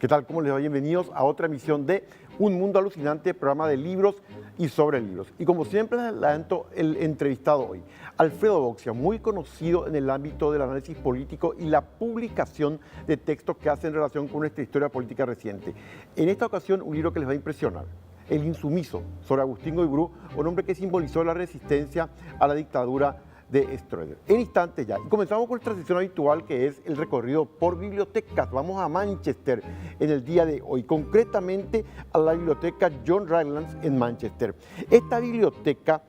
¿Qué tal? ¿Cómo les va? Bienvenidos a otra emisión de Un Mundo Alucinante, programa de libros y sobre libros. Y como siempre les adelanto el entrevistado hoy, Alfredo Boxia, muy conocido en el ámbito del análisis político y la publicación de textos que hacen relación con nuestra historia política reciente. En esta ocasión, un libro que les va a impresionar, El Insumiso, sobre Agustín Guiburú, un hombre que simbolizó la resistencia a la dictadura de Stroessner. En instantes ya. Y comenzamos con nuestra sección habitual, que es el recorrido por bibliotecas. Vamos a Manchester en el día de hoy, concretamente a la biblioteca John Rylands en Manchester. Esta biblioteca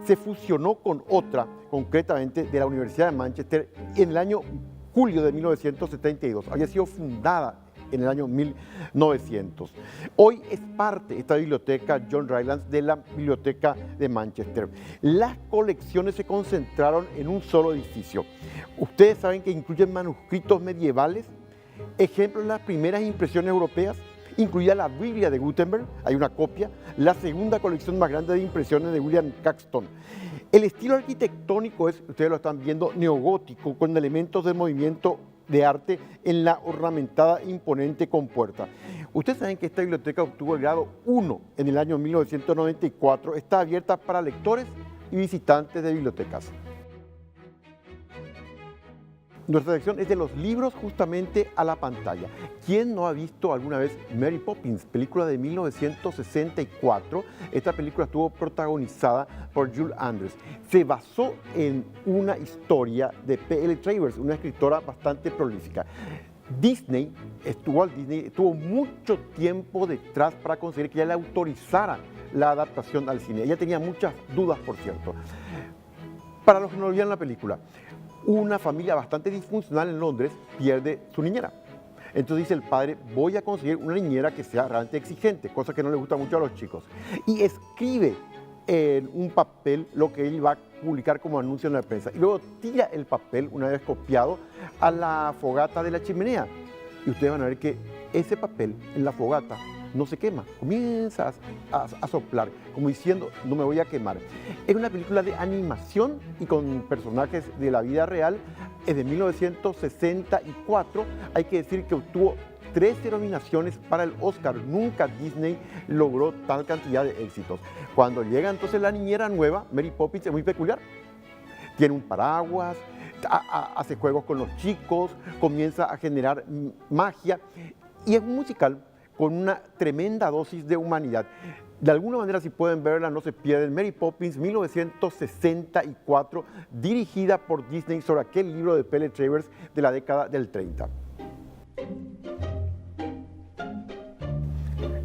se fusionó con otra, concretamente de la Universidad de Manchester, en el año julio de 1972. Había sido fundada en el año 1900. Hoy es parte, esta biblioteca John Rylands, de la Biblioteca de Manchester. Las colecciones se concentraron en un solo edificio. Ustedes saben que incluyen manuscritos medievales, ejemplos de las primeras impresiones europeas, incluida la Biblia de Gutenberg, hay una copia, la segunda colección más grande de impresiones de William Caxton. El estilo arquitectónico es, ustedes lo están viendo, neogótico, con elementos del movimiento de arte en la ornamentada imponente compuerta. Ustedes saben que esta biblioteca obtuvo el grado 1 en el año 1994, está abierta para lectores y visitantes de bibliotecas. Nuestra sección es de los libros justamente a la pantalla. ¿Quién no ha visto alguna vez Mary Poppins, película de 1964? Esta película estuvo protagonizada por Julie Andrews. Se basó en una historia de P.L. Travers, una escritora bastante prolífica. Disney estuvo mucho tiempo detrás para conseguir que ella le autorizara la adaptación al cine. Ella tenía muchas dudas, por cierto. Para los que no olvidan la película, una familia bastante disfuncional en Londres pierde su niñera. Entonces dice el padre, voy a conseguir una niñera que sea realmente exigente, cosa que no le gusta mucho a los chicos. Y escribe en un papel lo que él va a publicar como anuncio en la prensa. Y luego tira el papel, una vez copiado, a la fogata de la chimenea. Y ustedes van a ver que ese papel en la fogata no se quema, comienza a soplar, como diciendo, no me voy a quemar. Es una película de animación y con personajes de la vida real, es de 1964, hay que decir que obtuvo 13 nominaciones para el Oscar, nunca Disney logró tal cantidad de éxitos. Cuando llega entonces la niñera nueva, Mary Poppins, es muy peculiar, tiene un paraguas, hace juegos con los chicos, comienza a generar magia, y es un musical con una tremenda dosis de humanidad. De alguna manera, si pueden verla, no se pierden. Mary Poppins, 1964, dirigida por Disney sobre aquel libro de P.L. Travers de la década del 30.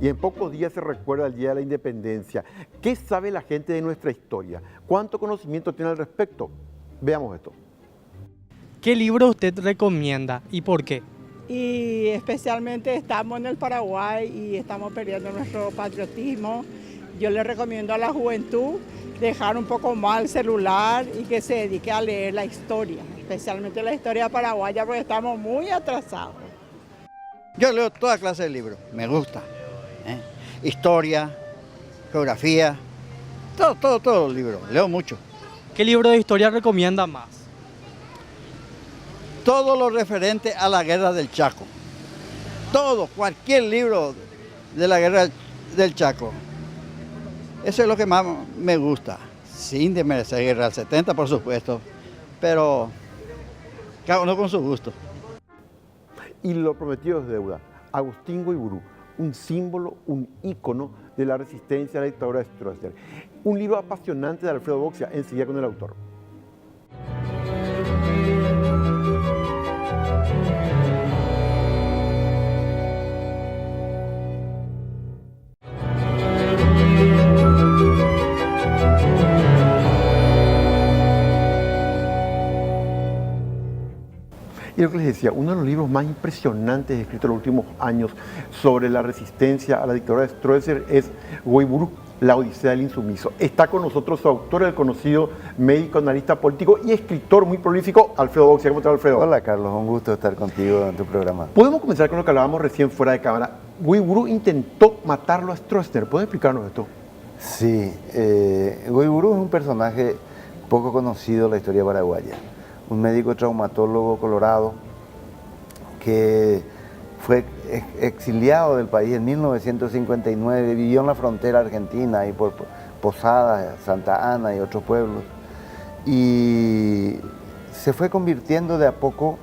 Y en pocos días se recuerda el Día de la Independencia. ¿Qué sabe la gente de nuestra historia? ¿Cuánto conocimiento tiene al respecto? Veamos esto. ¿Qué libro usted recomienda y por qué? Y especialmente estamos en el Paraguay y estamos perdiendo nuestro patriotismo. Yo le recomiendo a la juventud dejar un poco más el celular y que se dedique a leer la historia, especialmente la historia paraguaya, porque estamos muy atrasados. Yo leo toda clase de libros, me gusta. Historia, geografía, todo el libro, leo mucho. ¿Qué libro de historia recomienda más? Todo lo referente a la guerra del Chaco. Todo, cualquier libro de la guerra del Chaco. Eso es lo que más me gusta. Sin desmerecer guerra del 70, por supuesto, pero cada uno con su gusto. Y lo prometido es deuda. Agustín Guiburú, un símbolo, un ícono de la resistencia a la dictadura de Stroessner. Un libro apasionante de Alfredo Boxia, enseguida con el autor. Y lo que les decía, uno de los libros más impresionantes escritos en los últimos años sobre la resistencia a la dictadura de Stroessner es Guiburú, La Odisea del Insumiso. Está con nosotros su autor, el conocido médico, analista político y escritor muy prolífico, Alfredo Boxia. ¿Cómo estás, Alfredo? Hola, Carlos, un gusto estar contigo en tu programa. Podemos comenzar con lo que hablábamos recién fuera de cámara. Guiburú intentó matarlo a Stroessner. ¿Puedes explicarnos esto? Sí, Guiburú es un personaje poco conocido en la historia paraguaya. Un médico traumatólogo colorado que fue exiliado del país en 1959, vivió en la frontera argentina y por Posadas, Santa Ana y otros pueblos, y se fue convirtiendo de a poco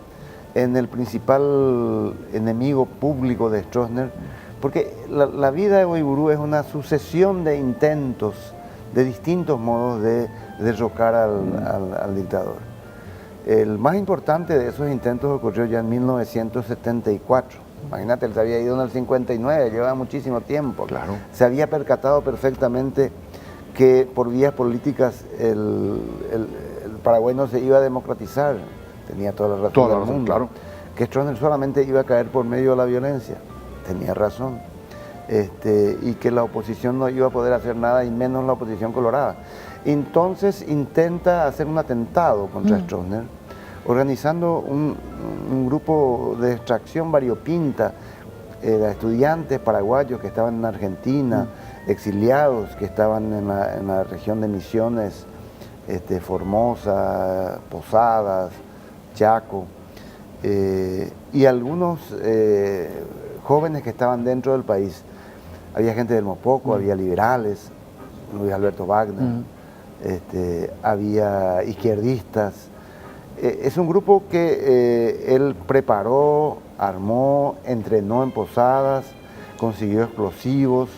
en el principal enemigo público de Stroessner, porque la vida de Guaiburú es una sucesión de intentos de distintos modos de derrocar al dictador. El más importante de esos intentos ocurrió ya en 1974. Imagínate, él se había ido en el 59, llevaba muchísimo tiempo. Claro. Se había percatado perfectamente que por vías políticas el Paraguay no se iba a democratizar. Tenía toda la razón Toda la del razón, mundo. claro. Que Stroessner solamente iba a caer por medio de la violencia. Tenía razón. Y que la oposición no iba a poder hacer nada, y menos la oposición colorada. Entonces intenta hacer un atentado contra Stroessner, organizando un grupo de extracción variopinta, de estudiantes paraguayos que estaban en Argentina, exiliados que estaban en la región de Misiones, Formosa, Posadas, Chaco, y algunos jóvenes que estaban dentro del país. Había gente del Mopoco, había liberales, Luis Alberto Wagner, había izquierdistas. Es un grupo que él preparó, armó, entrenó en Posadas, consiguió explosivos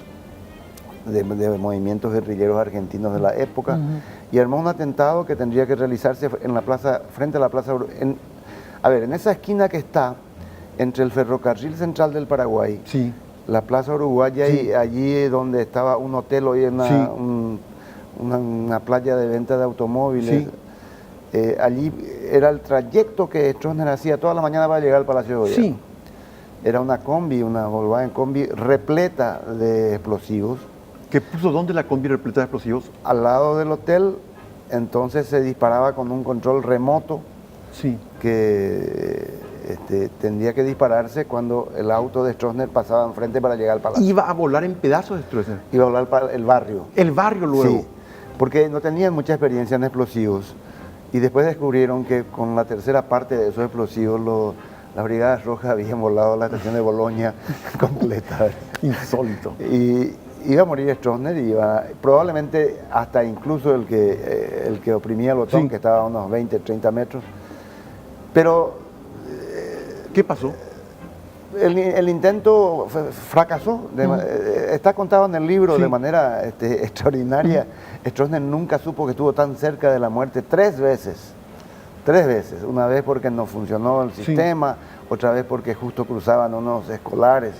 de movimientos guerrilleros argentinos de la época, y armó un atentado que tendría que realizarse en la plaza, frente a la plaza, en esa esquina que está entre el ferrocarril central del Paraguay, Sí. la Plaza Uruguaya, Sí. y allí donde estaba un hotel, hoy en Sí. una playa de venta de automóviles. Allí era el trayecto que Stroessner hacía toda la mañana para llegar al Palacio de Gobierno. Sí. Era una combi, una Volkswagen combi repleta de explosivos. ¿Qué puso dónde la combi repleta de explosivos? Al lado del hotel, entonces se disparaba con un control remoto Sí. que tendría que dispararse cuando el auto de Stroessner pasaba enfrente para llegar al Palacio. Iba a volar en pedazos de Stroessner. Iba a hablar para el barrio. El barrio luego. Sí, porque no tenían mucha experiencia en explosivos, y después descubrieron que con la tercera parte de esos explosivos las Brigadas Rojas habían volado la estación de Bolonia completa. Insólito. Y iba a morir Stroessner, y probablemente hasta incluso el que oprimía el botón, Sí. que estaba a unos 20, 30 metros. Pero ¿Qué pasó? el intento fracasó. Está contado en el libro Sí. de manera extraordinaria. Stroessner nunca supo que estuvo tan cerca de la muerte 3 veces. 3 veces. Una vez porque no funcionó el sistema, otra vez porque justo cruzaban unos escolares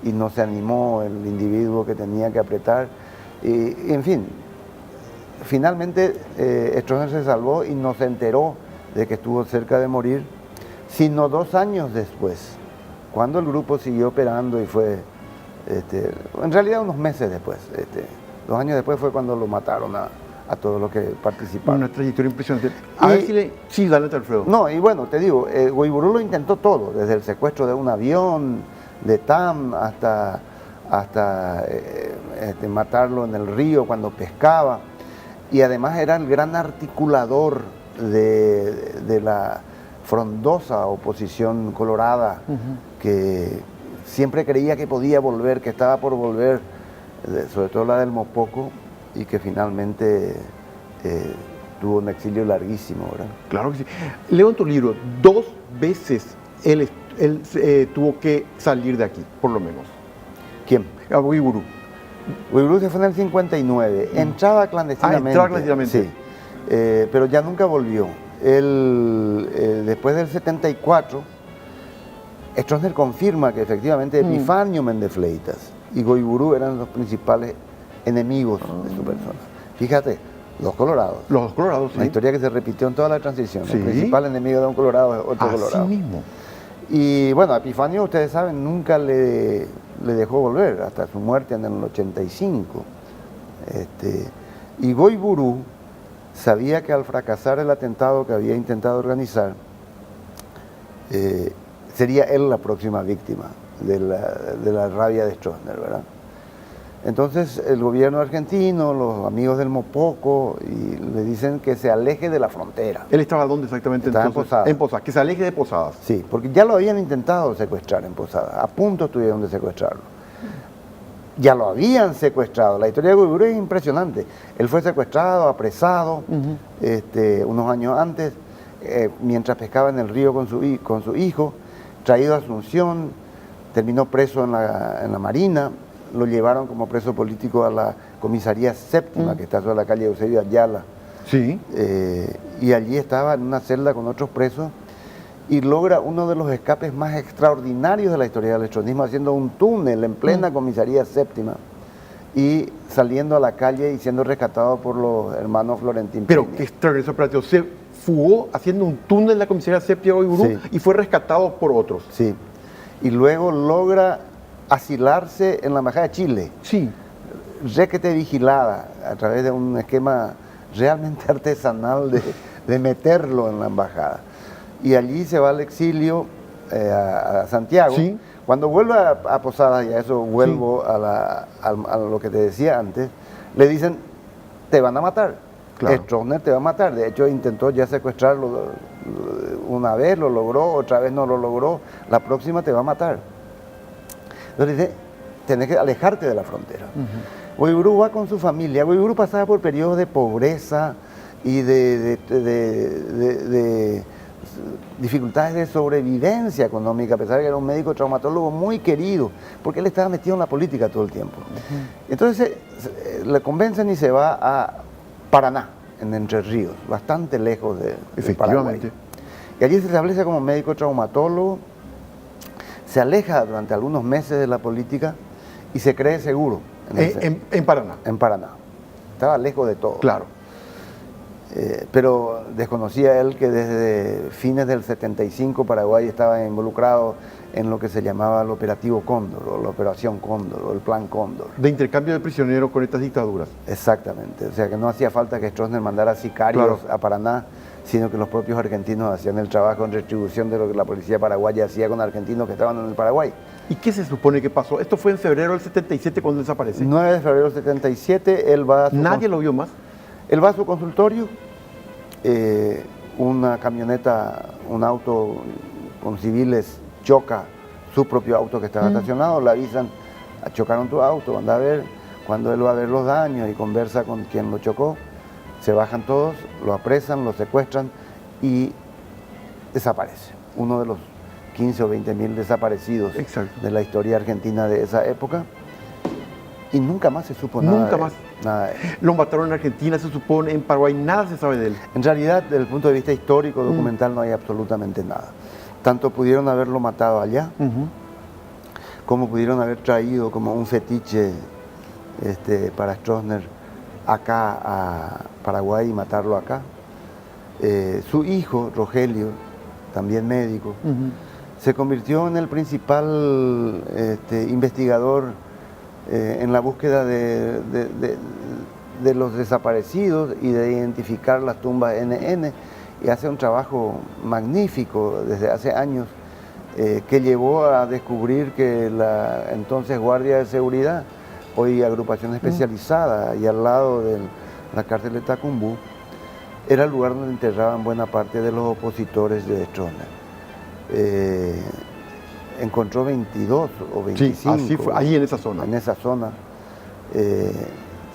y no se animó el individuo que tenía que apretar. Y en fin, finalmente Stroessner se salvó y no se enteró de que estuvo cerca de morir, sino 2 años después, cuando el grupo siguió operando, y fue, en realidad unos meses después, 2 años después fue cuando lo mataron a todos los que participaron. Una trayectoria impresionante. A ver si le... Sí, dale, Alfredo. No, y bueno, te digo, Guaiburú lo intentó todo, desde el secuestro de un avión, de TAM, hasta matarlo en el río cuando pescaba, y además era el gran articulador de la frondosa oposición colorada, que siempre creía que podía volver, que estaba por volver, sobre todo la del Mopoco, y que finalmente tuvo un exilio larguísimo, ¿verdad? Claro que sí. Leo en tu libro, 2 veces él tuvo que salir de aquí, por lo menos. ¿Quién? A Guaiburú. Guaiburú se fue en el 59, entraba clandestinamente. entraba clandestinamente. Sí, pero ya nunca volvió. Él, después del 74, Stroessner confirma que efectivamente Epifanio Méndez Fleitas y Guaiburú eran los principales enemigos de su persona. Fíjate, los colorados. Los dos colorados, sí. Una historia que se repitió en toda la transición. Sí. El principal enemigo de un colorado es otro colorado. Así mismo. Y bueno, a Epifanio, ustedes saben, nunca le dejó volver, hasta su muerte en el 85. Y Guaiburú sabía que al fracasar el atentado que había intentado organizar, sería él la próxima víctima de la rabia de Stroessner, ¿verdad? Entonces el gobierno argentino, los amigos del Mopoco, y le dicen que se aleje de la frontera. ¿Él estaba dónde exactamente? Estaba en entonces? Posadas. En Posadas, que se aleje de Posadas. Sí, porque ya lo habían intentado secuestrar en Posadas, a punto estuvieron de secuestrarlo. Ya lo habían secuestrado. La historia de Guayburu es impresionante. Él fue secuestrado, apresado, unos años antes, mientras pescaba en el río con su hijo, traído a Asunción, terminó preso en la Marina, lo llevaron como preso político a la comisaría séptima, que está sobre la calle Eusebio Ayala. Sí. Y allí estaba en una celda con otros presos y logra uno de los escapes más extraordinarios de la historia del electronismo, haciendo un túnel en plena comisaría séptima y saliendo a la calle y siendo rescatado por los hermanos Florentín Pero Peña. qué extraordinario operativo. Se fugó haciendo un túnel en la comisaría séptima de Guayburu Sí. y fue rescatado por otros. Sí. Y luego logra asilarse en la Embajada de Chile, Sí. requete vigilada a través de un esquema realmente artesanal de meterlo en la embajada. Y allí se va al exilio a Santiago. Sí. Cuando vuelve a Posadas, y a eso vuelvo a lo que te decía antes, le dicen, te van a matar. Claro. Stroessner te va a matar. De hecho, intentó ya secuestrarlo una vez, lo logró, otra vez no lo logró, la próxima te va a matar. Entonces dice, tenés que alejarte de la frontera. Guayburu va con su familia. Guayburu pasaba por periodos de pobreza y de dificultades de sobrevivencia económica, a pesar de que era un médico traumatólogo muy querido, porque él estaba metido en la política todo el tiempo. Entonces le convencen y se va a Paraná, en Entre Ríos, bastante lejos de Efectivamente. Paraguay. Y allí se establece como médico traumatólogo, se aleja durante algunos meses de la política y se cree seguro En Paraná. en Paraná. Estaba lejos de todo. Claro. Pero desconocía él que desde fines del 75 Paraguay estaba involucrado en lo que se llamaba el Operativo Cóndor, o la Operación Cóndor, o el Plan Cóndor. De intercambio de prisioneros con estas dictaduras. Exactamente. O sea que no hacía falta que Stroessner mandara sicarios a Paraná, sino que los propios argentinos hacían el trabajo en retribución de lo que la policía paraguaya hacía con argentinos que estaban en el Paraguay. ¿Y qué se supone que pasó? Esto fue en febrero del 77 cuando desaparece. 9 de febrero del 77, él va a su Nadie lo vio más. Él va a su consultorio, una camioneta, un auto con civiles choca su propio auto que estaba estacionado, le avisan, chocaron tu auto, anda a ver. Cuando él va a ver los daños y conversa con quien lo chocó, se bajan todos, lo apresan, lo secuestran y desaparece. Uno de los 15 o 20 mil desaparecidos Exacto. de la historia argentina de esa época. Y nunca más se supo nada. Nunca de más. él, nada de él. Lo mataron en Argentina, se supone, en Paraguay, nada se sabe de él. En realidad, desde el punto de vista histórico, documental, no hay absolutamente nada. Tanto pudieron haberlo matado allá, como pudieron haber traído como un fetiche para Stroessner acá a Paraguay y matarlo acá. Su hijo, Rogelio, también médico, se convirtió en el principal investigador en la búsqueda de los desaparecidos y de identificar las tumbas NN, y hace un trabajo magnífico desde hace años que llevó a descubrir que la entonces Guardia de Seguridad, hoy agrupación especializada y al lado de la cárcel de Tacumbú, era el lugar donde enterraban buena parte de los opositores de Stroessner. Encontró 22 o 25. Sí, así fue, ahí en esa zona. En esa zona.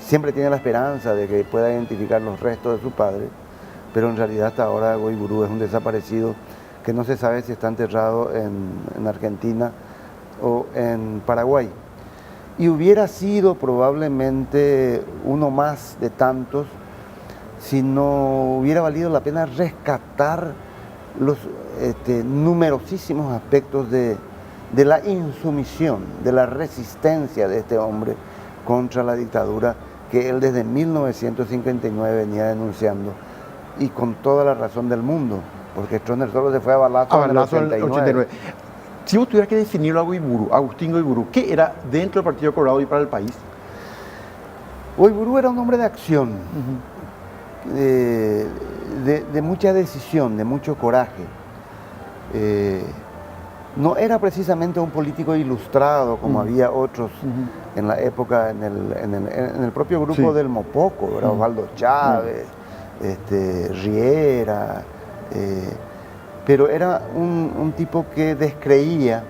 Siempre tiene la esperanza de que pueda identificar los restos de su padre, pero en realidad hasta ahora Guayburu es un desaparecido que no se sabe si está enterrado en Argentina o en Paraguay. Y hubiera sido probablemente uno más de tantos si no hubiera valido la pena rescatar los numerosísimos aspectos de la insumisión, de la resistencia de este hombre contra la dictadura que él desde 1959 venía denunciando, y con toda la razón del mundo, porque Stroessner solo se fue a balazo en el 89. Si vos tuvieras que definirlo a Guayburu, Agustín Guayburu, ¿qué era dentro del Partido Colorado y para el país? Guayburu era un hombre de acción, de mucha decisión, de mucho coraje. no era precisamente un político ilustrado como había otros en la época, en el propio grupo del Mopoco, ¿verdad? Osvaldo Chávez, Riera, pero era un tipo que descreía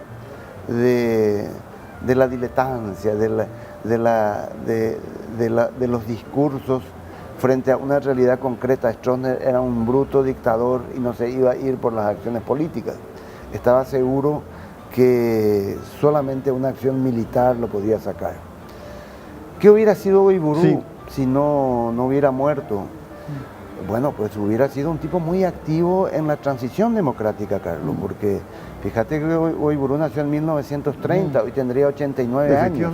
de la diletancia, de los discursos frente a una realidad concreta. Stroessner era un bruto dictador y no se iba a ir por las acciones políticas. Estaba seguro que solamente una acción militar lo podía sacar. ¿Qué hubiera sido Guaidó si no hubiera muerto? Bueno, pues hubiera sido un tipo muy activo en la transición democrática, Carlos, porque fíjate que Guaidó nació en 1930, hoy tendría 89 años.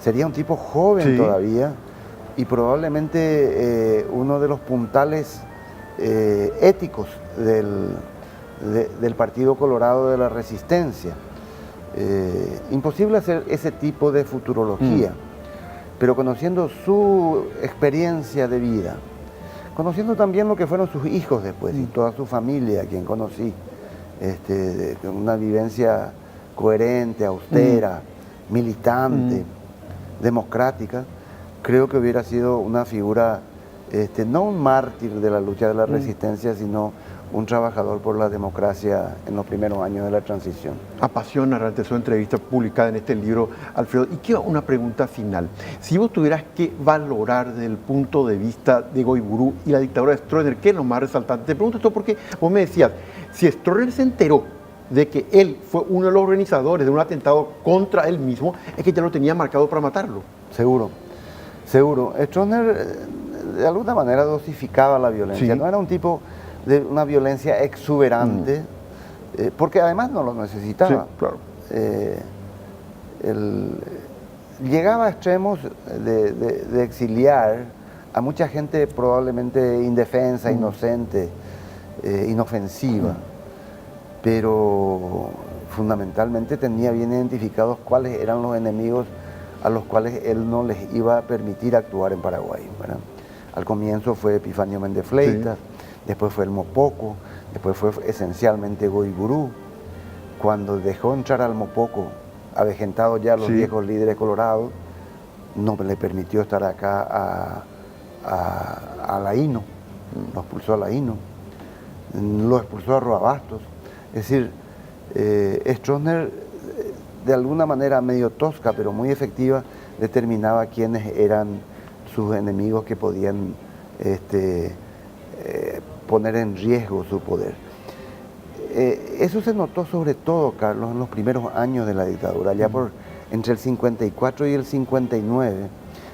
Sería un tipo joven todavía y probablemente uno de los puntales éticos del Partido Colorado de la Resistencia. Imposible hacer ese tipo de futurología, pero conociendo su experiencia de vida, conociendo también lo que fueron sus hijos después y toda su familia, a quien conocí, una vivencia coherente, austera, militante, democrática, creo que hubiera sido una figura, no un mártir de la lucha de la resistencia, sino un trabajador por la democracia en los primeros años de la transición. Apasiona realmente su entrevista publicada en este libro, Alfredo. Y quiero una pregunta final. Si vos tuvieras que valorar desde el punto de vista de Guaidó y la dictadura de Stroessner, ¿qué es lo más resaltante? Te pregunto esto porque vos me decías, si Stroessner se enteró de que él fue uno de los organizadores de un atentado contra él mismo, es que ya lo tenía marcado para matarlo. Seguro, seguro. Stroessner de alguna manera dosificaba la violencia, no era un tipo de una violencia exuberante, porque además no lo necesitaba. Sí, claro. Llegaba a extremos de exiliar a mucha gente probablemente indefensa, inocente, inofensiva, pero fundamentalmente tenía bien identificados cuáles eran los enemigos a los cuales él no les iba a permitir actuar en Paraguay, ¿verdad? Al comienzo fue Epifanio Méndez Fleitas, después fue el Mopoco, después fue esencialmente Guaidó. Cuando dejó entrar al Mopoco, avejentados ya los viejos líderes colorados, no le permitió estar acá a Laíno, lo expulsó a Laíno, lo expulsó a Roabastos. Es decir, Stroessner, de alguna manera medio tosca, pero muy efectiva, determinaba quiénes eran sus enemigos que podían poner en riesgo su poder. Eso se notó sobre todo, Carlos, en los primeros años de la dictadura, ya por entre el 54 y el 59,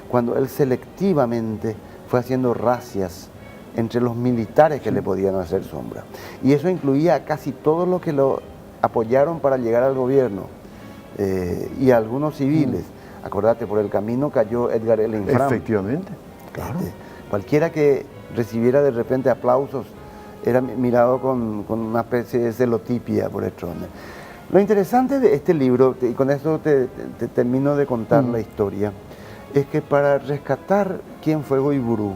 cuando él selectivamente fue haciendo racias entre los militares que le podían hacer sombra. Y eso incluía a casi todos los que lo apoyaron para llegar al gobierno y a algunos civiles. Acordate, por el camino cayó Edgar Allan Frank. Efectivamente, claro. Cualquiera que recibiera de repente aplausos era mirado con una especie de celotipia por Stroessner. Lo interesante de este libro, y con esto te termino de contar la historia, es que para rescatar quién fue Guaidó,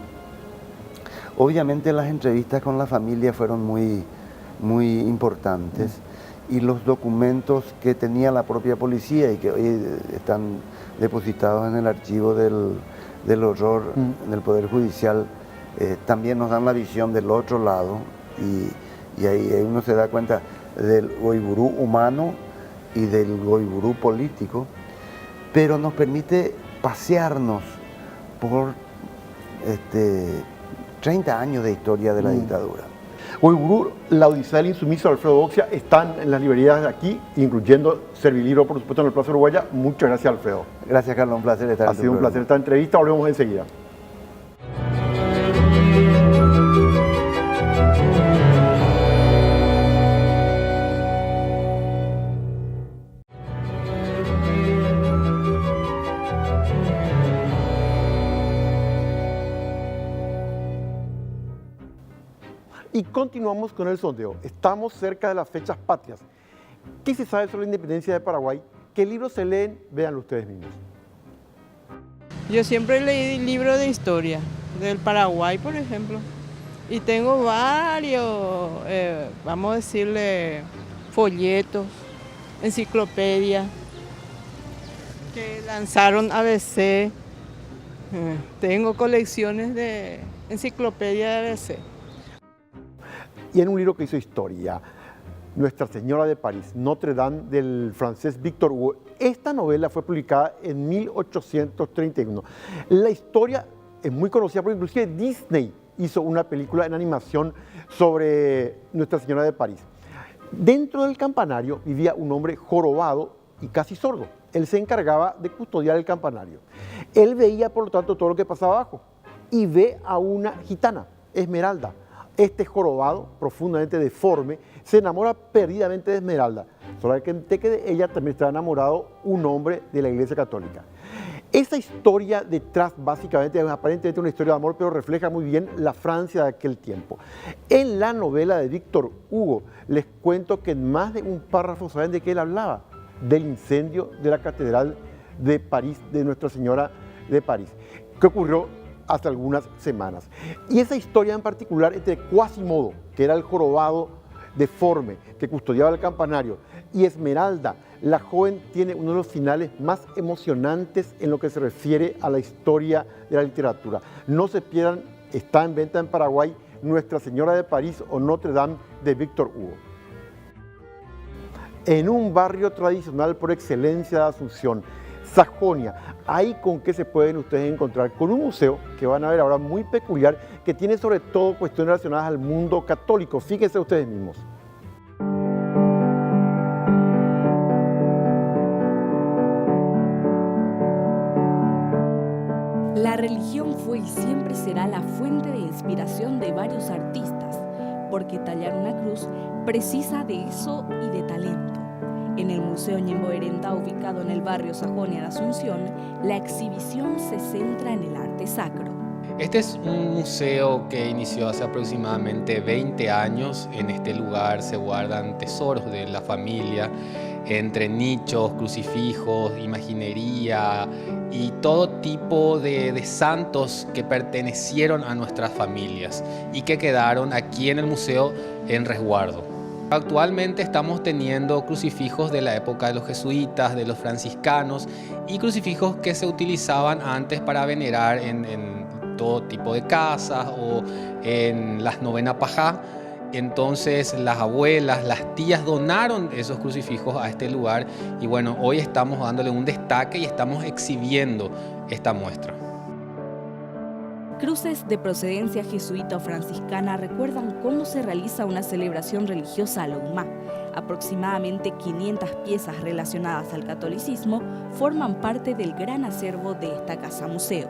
obviamente las entrevistas con la familia fueron muy, muy importantes, y los documentos que tenía la propia policía y que hoy están depositados en el archivo del horror en el Poder Judicial, también nos dan la visión del otro lado, y ahí uno se da cuenta del Guaidó humano y del Guaidó político, pero nos permite pasearnos por 30 años de historia de la dictadura. Guaidó, La Odisea del Insumiso de Alfredo Boxia están en las librerías de aquí, incluyendo Servilibro, por supuesto, en el Plaza Uruguaya. Muchas gracias, Alfredo. Gracias, Carlos, un placer estar Ha sido un placer esta entrevista, volvemos enseguida. Y continuamos con el sondeo. Estamos cerca de las fechas patrias. ¿Qué se sabe sobre la independencia de Paraguay? ¿Qué libros se leen? Véanlo ustedes mismos. Yo siempre leí libros de historia, del Paraguay, por ejemplo. Y tengo varios, vamos a decirle, folletos enciclopedia que lanzaron ABC. Tengo colecciones de enciclopedia de ABC. Y en un libro que hizo historia, Nuestra Señora de París, Notre Dame, del francés Victor Hugo. Esta novela fue publicada en 1831. La historia es muy conocida porque inclusive Disney hizo una película en animación sobre Nuestra Señora de París. Dentro del campanario vivía un hombre jorobado y casi sordo. Él se encargaba de custodiar el campanario. Él veía, por lo tanto, todo lo que pasaba abajo y ve a una gitana, Esmeralda. Este jorobado, profundamente deforme, se enamora perdidamente de Esmeralda. Solamente que de ella también está enamorado un hombre de la Iglesia Católica. Esa historia detrás, básicamente, es aparentemente una historia de amor, pero refleja muy bien la Francia de aquel tiempo. En la novela de Victor Hugo, les cuento que en más de un párrafo, ¿saben de qué él hablaba? Del incendio de la Catedral de París, de Nuestra Señora de París, que ocurrió hace algunas semanas. Y esa historia en particular entre Quasimodo, que era el jorobado deforme que custodiaba el campanario, y Esmeralda, la joven, tiene uno de los finales más emocionantes en lo que se refiere a la historia de la literatura. No se pierdan, está en venta en Paraguay, Nuestra Señora de París o Notre Dame de Victor Hugo. En un barrio tradicional por excelencia de Asunción, Sajonia, ahí con qué se pueden ustedes encontrar, con un museo que van a ver ahora muy peculiar, que tiene sobre todo cuestiones relacionadas al mundo católico. Fíjense ustedes mismos. La religión fue y siempre será la fuente de inspiración de varios artistas, porque tallar una cruz precisa de eso y de talento. En el Museo Ñembo Erenda, ubicado en el barrio Sajonia de Asunción, la exhibición se centra en el arte sacro. Este es un museo que inició hace aproximadamente 20 años. En este lugar se guardan tesoros de la familia, entre nichos, crucifijos, imaginería y todo tipo de santos que pertenecieron a nuestras familias y que quedaron aquí en el museo en resguardo. Actualmente estamos teniendo crucifijos de la época de los jesuitas, de los franciscanos y crucifijos que se utilizaban antes para venerar en todo tipo de casas o en las novenas pajá. Entonces las abuelas, las tías donaron esos crucifijos a este lugar y bueno, hoy estamos dándole un destaque y estamos exhibiendo esta muestra. Cruces de procedencia jesuita o franciscana recuerdan cómo se realiza una celebración religiosa a la Humá. Aproximadamente 500 piezas relacionadas al catolicismo forman parte del gran acervo de esta casa museo.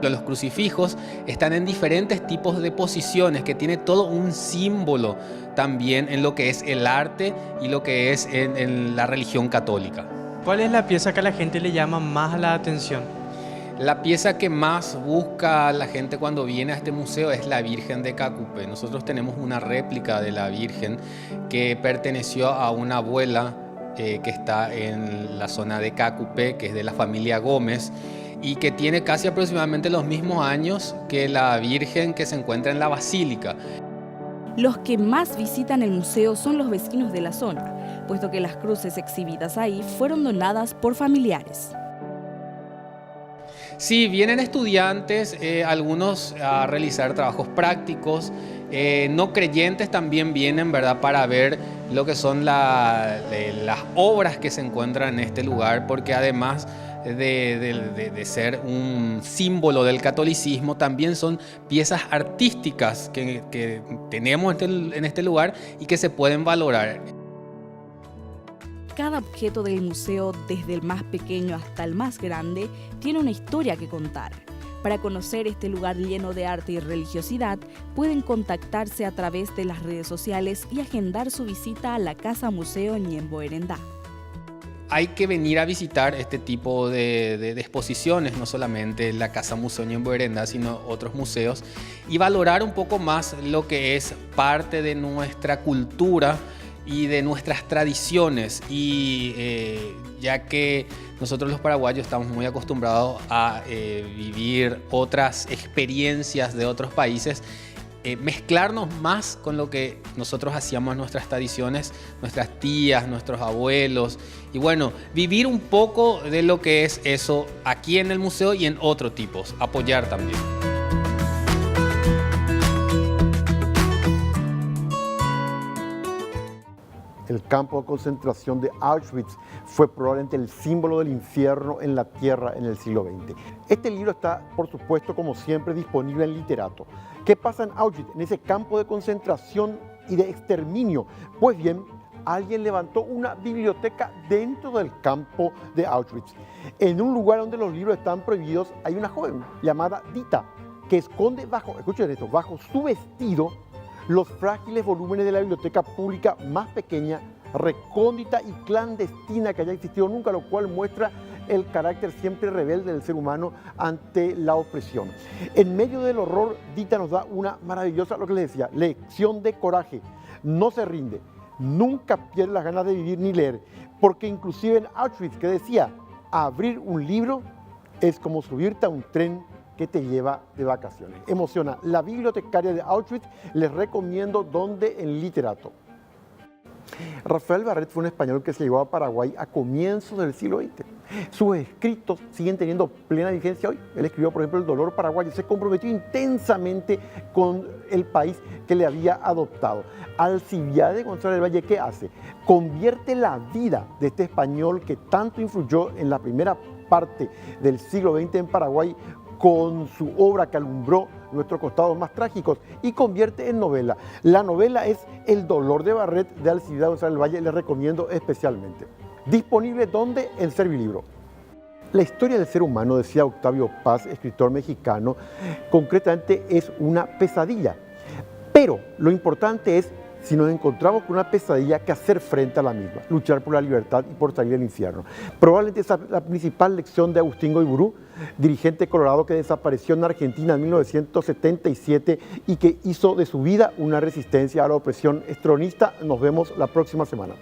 Los crucifijos están en diferentes tipos de posiciones que tiene todo un símbolo también en lo que es el arte y lo que es en la religión católica. ¿Cuál es la pieza que a la gente le llama más la atención? La pieza que más busca la gente cuando viene a este museo es la Virgen de Cacupé. Nosotros tenemos una réplica de la Virgen que perteneció a una abuela que está en la zona de Cacupé, que es de la familia Gómez, y que tiene casi aproximadamente los mismos años que la Virgen que se encuentra en la Basílica. Los que más visitan el museo son los vecinos de la zona, puesto que las cruces exhibidas ahí fueron donadas por familiares. Sí, vienen estudiantes, algunos a realizar trabajos prácticos, no creyentes también vienen, ¿verdad?, para ver lo que son las obras que se encuentran en este lugar, porque además de ser un símbolo del catolicismo, también son piezas artísticas que tenemos en este lugar y que se pueden valorar. Cada objeto del museo, desde el más pequeño hasta el más grande, tiene una historia que contar. Para conocer este lugar lleno de arte y religiosidad, pueden contactarse a través de las redes sociales y agendar su visita a la Casa Museo Ñembo Erenda. Hay que venir a visitar este tipo de exposiciones, no solamente la Casa Museo Ñembo Erenda, sino otros museos, y valorar un poco más lo que es parte de nuestra cultura y de nuestras tradiciones, y ya que nosotros los paraguayos estamos muy acostumbrados a vivir otras experiencias de otros países, mezclarnos más con lo que nosotros hacíamos en nuestras tradiciones, nuestras tías, nuestros abuelos, y bueno, vivir un poco de lo que es eso aquí en el museo y en otros tipos, apoyar también. El campo de concentración de Auschwitz fue probablemente el símbolo del infierno en la tierra en el siglo XX. Este libro está, por supuesto, como siempre, disponible en Literato. ¿Qué pasa en Auschwitz, en ese campo de concentración y de exterminio? Pues bien, alguien levantó una biblioteca dentro del campo de Auschwitz. En un lugar donde los libros están prohibidos, hay una joven llamada Dita, que esconde bajo, escuchen esto, bajo su vestido, los frágiles volúmenes de la biblioteca pública más pequeña, recóndita y clandestina que haya existido nunca, lo cual muestra el carácter siempre rebelde del ser humano ante la opresión. En medio del horror, Dita nos da una maravillosa, lo que les decía, lección de coraje. No se rinde, nunca pierde las ganas de vivir ni leer, porque inclusive en Auschwitz, que decía, abrir un libro es como subirte a un tren que te lleva de vacaciones. Emociona. La bibliotecaria de Auschwitz, les recomiendo donde en Literato. Rafael Barret fue un español que se llegó a Paraguay a comienzos del siglo XX. Sus escritos siguen teniendo plena vigencia hoy. Él escribió, por ejemplo, El dolor paraguayo. Se comprometió intensamente con el país que le había adoptado. Alcibiades González del Valle, ¿qué hace? Convierte la vida de este español que tanto influyó en la primera parte del siglo XX en Paraguay con su obra que alumbró nuestros costados más trágicos y convierte en novela. La novela es El dolor de Barret de Alcibiades González del Valle, les recomiendo especialmente. Disponible ¿dónde? En Servilibro. La historia del ser humano, decía Octavio Paz, escritor mexicano, concretamente es una pesadilla. Pero lo importante es, si nos encontramos con una pesadilla, que hacer frente a la misma, luchar por la libertad y por salir del infierno. Probablemente esa es la principal lección de Agustín Goiburú, dirigente colorado que desapareció en Argentina en 1977 y que hizo de su vida una resistencia a la opresión estronista. Nos vemos la próxima semana.